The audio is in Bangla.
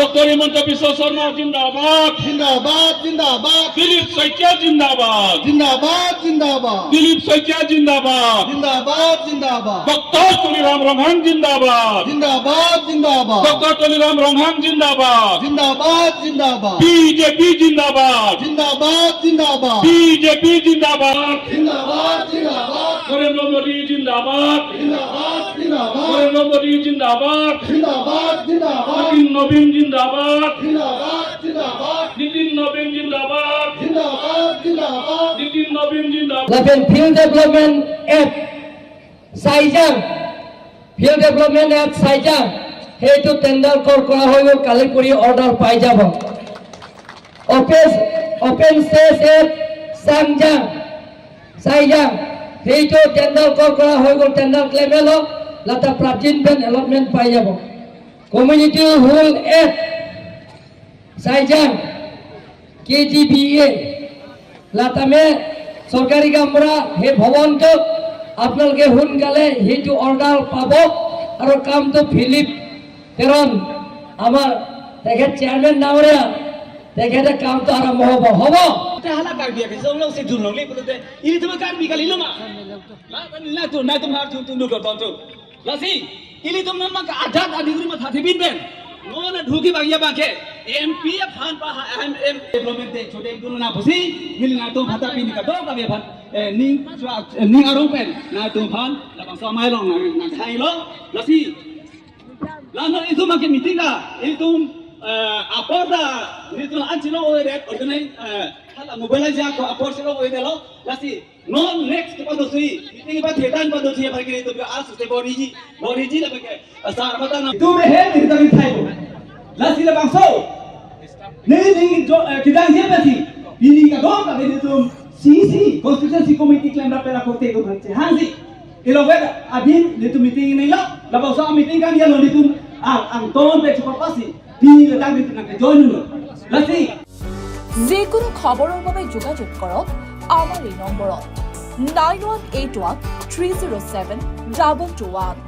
ডক্টর হিমন্ত বিশ্ব শর্মা জিন্দাবাদ জিন্দাবাদ জিন্দাবাদ দিলীপ শইকিয়া জিন্দাবাদ জিন্দাবাদ জিন্দাবাদ দিলীপ শইকিয়া জিন্দাবাদ জিন্দাবাদ জিন্দাবাদ ডক্টর তুলিরাম রংহাং জিন্দাবাদ জিন্দাবাদ জিন্দাবাদ ডক্টর তুলিরাম রংহাং জিন্দাবাদ জিন্দাবাদ জিন্দাবাদ বিজেপি জিন্দাবাদ জিন্দাবাদ জিন্দাবাদ বিজেপি জিন্দাবাদ জিন্দাবাদ জিন্দাবাদ নরেন্দ্র মোদী জিন্দাবাদ জিন্দাবাদ জিন্দাবাদ নরেন্দ্র মোদী জিন্দাবাদ জিন্দাবাদ জিন্দাবাদ নীতিন নবীন জিন্দাবাদ জিন্দাবাদ জিন্দাবাদ নীতিন নবীন জিন্দাবাদ জিন্দাবাদ জিন্দাবাদ নীতিন নবীন জিন্দাবাদ Lapen Field Development App Saijang Field Development App Saijang সেইটো টেন্ডাৰ কৰা হৈ গ'ল কালি কৰি অৰ্ডাৰ পাই যাব Open Space App Saijang সেইটো টেন্ডাৰ কৰা হৈ গ'ল টেন্ডাৰ ক্লেমেল লাটা প্ৰাচীন বেন এলটমেন্ট পাই যাব Community Hall App Saijang KGBA লাটামে সরকারি কামরা হে ভবনটো আপোনালোকে সোনকালে সেইটো অৰ্ডাৰ পাব আৰু কামটো ফিলিপ কাৰণ আমাৰ তেখেত চেয়াৰমেন নামৰে তেখেতে কামটো আৰম্ভ হ'ব hala kar dia ke song lo se dun lo le ko te ini tu kar bi kali lo ma la tu na tu har tu tu do tu la si ini tu ma ka adat adiguri ma thathi bin ben no na dhuki bagia ba ke MP fan pa MM development de chote dun na busi mil na tu phata pin ka do ka be phan ning arong pen na tu phan la bang so mai long na thai lo la si la no itu ma ke meeting da itu aporda itu anjilo ore organize hala mobile ja ko apor selo oi delo lasi no next pa do sui meeting ba thetan pa do thia par ke to as se bori ji la ke sar bata na tu me he ni ta thai bo lasi la bang so ni jo kidang ye bati ini ka do ka be tu CC constituency committee claim ra pera kote do bhache hansi ilo weda abin ni tu meeting nei lo la bang so meeting kan ye lo ni tu ang ton pe chupa pasi di la ta ni tu na ke join lo lasi যিকোনো খবৰৰ বাবে যোগাযোগ কৰক আমাৰ এই নম্বৰত 9181 307 2221